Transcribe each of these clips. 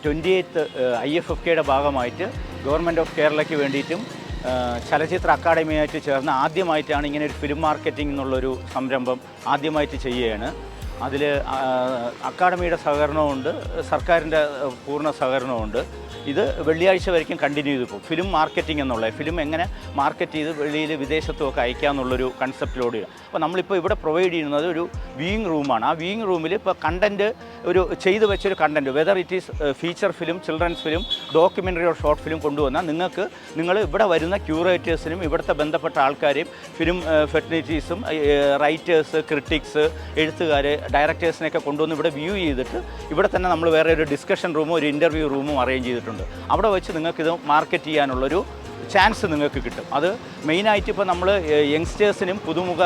28th IFFKയുടെ ഭാഗമായിട്ട് government of കേരളയ്ക്ക് വേണ്ടിയിട്ടും ചലച്ചിത്ര അക്കാദമിയായിട്ട് ചേർന്ന് ആദ്യമായിട്ടാണ് ഇങ്ങനെ ഒരു ഫിലിം മാർക്കറ്റിംഗ് എന്നുള്ളൊരു സംരംഭം ആദ്യമായിട്ട് ചെയ്യുകയാണ്. അതിൽ അക്കാദമിയുടെ സഹകരണമുണ്ട്, സർക്കാരിൻ്റെ പൂർണ്ണ സഹകരണമുണ്ട്. ഇത് വെള്ളിയാഴ്ച വരയ്ക്കും കണ്ടിന്യൂ ചെയ്തു പോകും. ഫിലിം മാർക്കറ്റിംഗ് എന്നുള്ളത് ഫിലിം എങ്ങനെ മാർക്കറ്റ് ചെയ്ത് വെളിയിൽ വിദേശത്തുമൊക്കെ അയക്കാമെന്നുള്ളൊരു കൺസെപ്റ്റിലൂടെ. അപ്പോൾ നമ്മളിപ്പോൾ ഇവിടെ പ്രൊവൈഡ് ചെയ്യുന്നത് ഒരു വ്യൂയിങ് റൂമാണ്. ആ വ്യൂയിങ് റൂമിൽ ഇപ്പോൾ കണ്ടൻറ്റ് ഒരു ചെയ്തു വെച്ചൊരു content, whether it is feature film, children's film, documentary or short film കൊണ്ടുവന്നാൽ നിങ്ങൾ ഇവിടെ വരുന്ന ക്യൂറേറ്റേഴ്സിനും ഇവിടുത്തെ ബന്ധപ്പെട്ട ആൾക്കാരെയും ഫിലിം ഫെറ്റർനിറ്റീസും റൈറ്റേഴ്സ്, ക്രിട്ടിക്സ്, എഴുത്തുകാർ, ഡയറക്ടേഴ്സിനെയൊക്കെ കൊണ്ടുവന്ന് ഇവിടെ വ്യൂ ചെയ്തിട്ട് ഇവിടെ തന്നെ നമ്മൾ വേറെ ഒരു ഡിസ്കഷൻ റൂമും ഒരു ഇൻ്റർവ്യൂ റൂമും അറേഞ്ച് ചെയ്തിട്ടുണ്ട്. അവിടെ വെച്ച് നിങ്ങൾക്കിത് മാർക്കറ്റ് ചെയ്യാനുള്ളൊരു ചാൻസ് നിങ്ങൾക്ക് കിട്ടും. അത് മെയിനായിട്ട് ഇപ്പോൾ നമ്മൾ യങ്സ്റ്റേഴ്സിനും പുതുമുഖ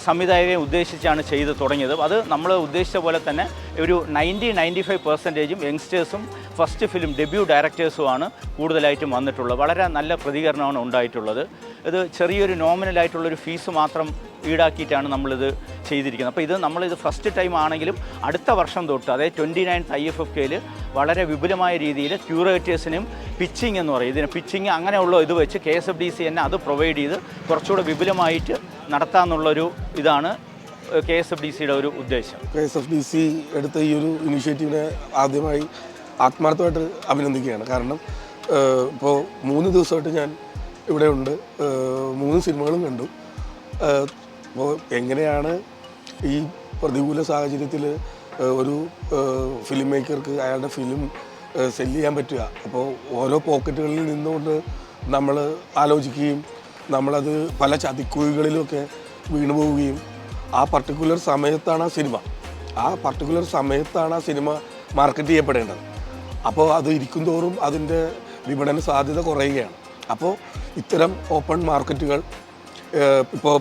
സംവിധായകരെ ഉദ്ദേശിച്ചാണ് ചെയ്ത് തുടങ്ങിയത്. അത് നമ്മൾ ഉദ്ദേശിച്ച പോലെ തന്നെ ഒരു 90-95% യങ്സ്റ്റേഴ്സും ഫസ്റ്റ് ഫിലിം ഡെബ്യൂ ഡയറക്ടേഴ്സുമാണ് കൂടുതലായിട്ടും വന്നിട്ടുള്ളത്. വളരെ നല്ല പ്രതികരണമാണ് ഉണ്ടായിട്ടുള്ളത്. ഇത് ചെറിയൊരു നോമിനലായിട്ടുള്ളൊരു ഫീസ് മാത്രം ഈടാക്കിയിട്ടാണ് നമ്മളിത് ചെയ്തിരിക്കുന്നത്. അപ്പോൾ നമ്മളിത് ഫസ്റ്റ് ടൈം ആണെങ്കിലും അടുത്ത വർഷം തൊട്ട്, അതായത് 29th IFFKയിൽ വളരെ വിപുലമായ രീതിയിൽ ക്യൂറേറ്റേഴ്സിനും പിച്ചിങ് എന്ന് പറയും, ഇതിന് പിച്ചിങ് അങ്ങനെയുള്ള ഇത് വെച്ച് KSFDC തന്നെ അത് പ്രൊവൈഡ് ചെയ്ത് കുറച്ചുകൂടെ വിപുലമായിട്ട് നടത്താമെന്നുള്ളൊരു ഇതാണ് KSFDCയുടെ ഒരു ഉദ്ദേശം. KSFDC എടുത്ത ഈ ഒരു ഇനിഷ്യേറ്റീവിനെ ആദ്യമായി ആത്മാർത്ഥമായിട്ട് അഭിനന്ദിക്കുകയാണ്. കാരണം ഇപ്പോൾ 3 ദിവസമായിട്ട് ഞാൻ ഇവിടെ ഉണ്ട്, 3 സിനിമകളും കണ്ടു. അപ്പോൾ എങ്ങനെയാണ് ഈ പ്രതികൂല സാഹചര്യത്തിൽ ഒരു ഫിലിം മേക്കർക്ക് അയാളുടെ ഫിലിം സെല്ല് ചെയ്യാൻ പറ്റുക? അപ്പോൾ ഓരോ പോക്കറ്റുകളിൽ നിന്നുകൊണ്ട് നമ്മൾ ആലോചിക്കുകയും നമ്മളത് പല ചതിക്കുഴികളിലുമൊക്കെ വീണു പോവുകയും ആ പർട്ടിക്കുലർ സമയത്താണ് ആ സിനിമ മാർക്കറ്റ് ചെയ്യപ്പെടേണ്ടത്. അപ്പോൾ അത് ഇരിക്കും തോറും അതിൻ്റെ വിപണന സാധ്യത കുറയുകയാണ്. അപ്പോൾ ഇത്തരം ഓപ്പൺ മാർക്കറ്റുകൾ, ഇപ്പോൾ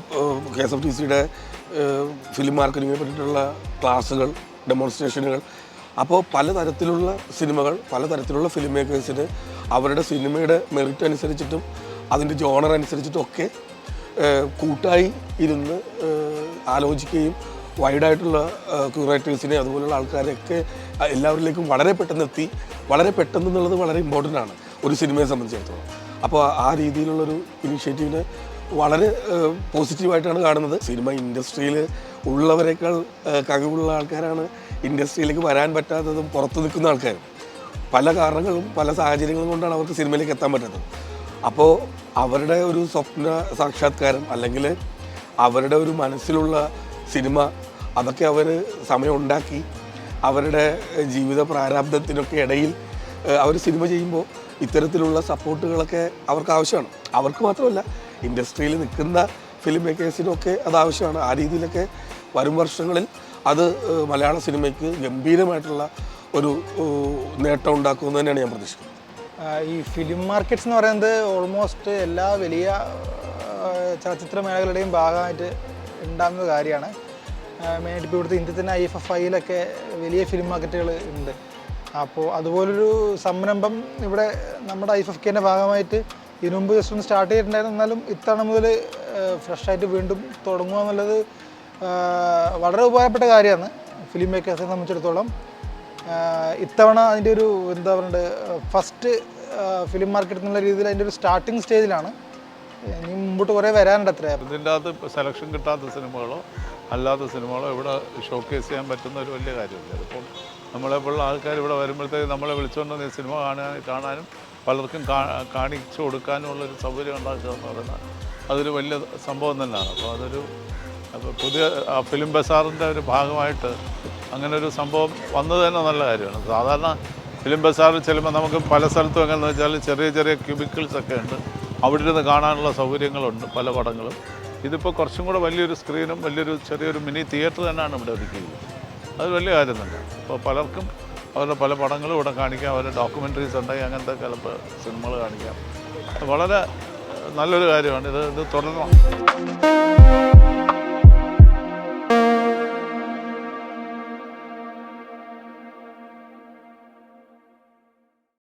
KSFDCയുടെ ഫിലിം മാർക്കറ്റിങ്ങിനെ പറ്റിയിട്ടുള്ള ക്ലാസ്സുകൾ, ഡെമോൺസ്ട്രേഷനുകൾ, അപ്പോൾ പലതരത്തിലുള്ള സിനിമകൾ, പലതരത്തിലുള്ള ഫിലിം മേക്കേഴ്സിന് അവരുടെ സിനിമയുടെ മെറിറ്റ് അനുസരിച്ചിട്ടും അതിൻ്റെ ജോണർ അനുസരിച്ചിട്ടും ഒക്കെ കൂട്ടായി ഇരുന്ന് ആലോചിക്കുകയും വൈഡായിട്ടുള്ള ക്യൂറേറ്റേഴ്സിനെ അതുപോലുള്ള ആൾക്കാരെയൊക്കെ എല്ലാവരിലേക്കും വളരെ പെട്ടെന്നുള്ളത് വളരെ ഇമ്പോർട്ടൻ്റ് ആണ് ഒരു സിനിമയെ സംബന്ധിച്ചിടത്തോളം. അപ്പോൾ ആ രീതിയിലുള്ളൊരു ഇനിഷ്യേറ്റീവിനെ വളരെ പോസിറ്റീവായിട്ടാണ് കാണുന്നത്. സിനിമ ഇൻഡസ്ട്രിയിൽ ഉള്ളവരെക്കാൾ കഴിവുള്ള ആൾക്കാരാണ് ഇൻഡസ്ട്രിയിലേക്ക് വരാൻ പറ്റാത്തതും പുറത്തു നിൽക്കുന്ന ആൾക്കാരും. പല കാരണങ്ങളും പല സാഹചര്യങ്ങളും കൊണ്ടാണ് അവർക്ക് സിനിമയിലേക്ക് എത്താൻ പറ്റാത്തത്. അപ്പോൾ അവരുടെ ഒരു സ്വപ്ന സാക്ഷാത്കാരം അല്ലെങ്കിൽ അവരുടെ ഒരു മനസ്സിലുള്ള സിനിമ, അതൊക്കെ അവർ സമയം ഉണ്ടാക്കി അവരുടെ ജീവിത പ്രാരാബ്ദത്തിനൊക്കെ ഇടയിൽ അവർ സിനിമ ചെയ്യുമ്പോൾ ഇത്തരത്തിലുള്ള സപ്പോർട്ടുകളൊക്കെ അവർക്ക് ആവശ്യമാണ്. അവർക്ക് മാത്രമല്ല, ഇൻഡസ്ട്രിയിൽ നിൽക്കുന്ന ഫിലിം മേക്കേഴ്സിനൊക്കെ അത് ആവശ്യമാണ്. ആ രീതിയിലൊക്കെ വരും വർഷങ്ങളിൽ അത് മലയാള സിനിമയ്ക്ക് ഗംഭീരമായിട്ടുള്ള ഒരു നേട്ടം ഉണ്ടാക്കുമെന്ന് തന്നെയാണ് ഞാൻ പ്രതീക്ഷിക്കുന്നത്. ഈ ഫിലിം മാർക്കറ്റ്സ് എന്ന് പറയുന്നത് ഓൾമോസ്റ്റ് എല്ലാ വലിയ ചലച്ചിത്ര മേഖലയുടെയും ഭാഗമായിട്ട് ഉണ്ടാകുന്ന കാര്യമാണ്. മെയിനായിട്ട് ഇപ്പോൾ ഇവിടുത്തെ ഇന്ത്യയിൽ തന്നെ IFFIയിലൊക്കെ വലിയ ഫിലിം മാർക്കറ്റുകൾ ഉണ്ട്. അപ്പോൾ അതുപോലൊരു സംരംഭം ഇവിടെ നമ്മുടെ IFFKൻ്റെ ഭാഗമായിട്ട് ഇതിനു മുമ്പ് ജസ്റ്റ് ഒന്ന് സ്റ്റാർട്ട് ചെയ്തിട്ടുണ്ടായിരുന്നു. എന്നാലും ഇത്തവണ മുതൽ ഫ്രഷായിട്ട് വീണ്ടും തുടങ്ങുക എന്നുള്ളത് വളരെ ഉപകാരപ്പെട്ട കാര്യമാണ് ഫിലിം മേക്കേഴ്സിനെ സംബന്ധിച്ചിടത്തോളം. ഇത്തവണ അതിൻ്റെ ഒരു എന്താ പറയുക, ഫസ്റ്റ് ഫിലിം മാർക്കറ്റ് എന്നുള്ള രീതിയിൽ അതിൻ്റെ ഒരു സ്റ്റാർട്ടിങ് സ്റ്റേജിലാണ്. ഇനി മുമ്പോട്ട് കുറേ വരാനുണ്ട്. അത്ര ഇതിൻ്റെ അകത്ത് സെലക്ഷൻ കിട്ടാത്ത സിനിമകളോ അല്ലാത്ത സിനിമകളോ ഇവിടെ ഷോക്കേസ് ചെയ്യാൻ പറ്റുന്ന ഒരു വലിയ കാര്യമില്ല. അതിപ്പം നമ്മളെപ്പോലുള്ള ആൾക്കാർ ഇവിടെ വരുമ്പോഴത്തേക്ക് നമ്മളെ വിളിച്ചുകൊണ്ട് സിനിമ കാണാനും പലർക്കും കാണിച്ചു കൊടുക്കാനുമുള്ളൊരു സൗകര്യം ഉണ്ടാക്കുക എന്ന് പറയുന്നത് അതൊരു വലിയ സംഭവം തന്നെയാണ്. അപ്പോൾ പുതിയ ഫിലിം ബസാറിൻ്റെ ഒരു ഭാഗമായിട്ട് അങ്ങനെ ഒരു സംഭവം വന്നത് തന്നെ നല്ല കാര്യമാണ്. സാധാരണ ഫിലിം ബസാറിൽ ചെല്ലുമ്പോൾ നമുക്ക് പല സ്ഥലത്തും എങ്ങനെയെന്ന് വെച്ചാൽ ചെറിയ ചെറിയ ക്യൂബിക്കിൾസൊക്കെ ഉണ്ട്, അവിടെ ഇരുന്ന് കാണാനുള്ള സൗകര്യങ്ങളുണ്ട് പല പടങ്ങളും. ഇതിപ്പോൾ കുറച്ചും കൂടെ വലിയൊരു സ്ക്രീനും ചെറിയൊരു മിനി തിയേറ്റർ തന്നെയാണ് ഇവിടെ ഒരുക്കിയത്. അത് വലിയ കാര്യം തന്നെ. അപ്പോൾ പലർക്കും അവരുടെ പല പടങ്ങളും ഇവിടെ കാണിക്കാം, അവരുടെ ഡോക്യുമെൻ്ററീസ് ഉണ്ടെങ്കിൽ അങ്ങനത്തെ ചിലപ്പോൾ സിനിമകൾ കാണിക്കാം. വളരെ നല്ലൊരു കാര്യമാണ്. ഇത് തുടരണം.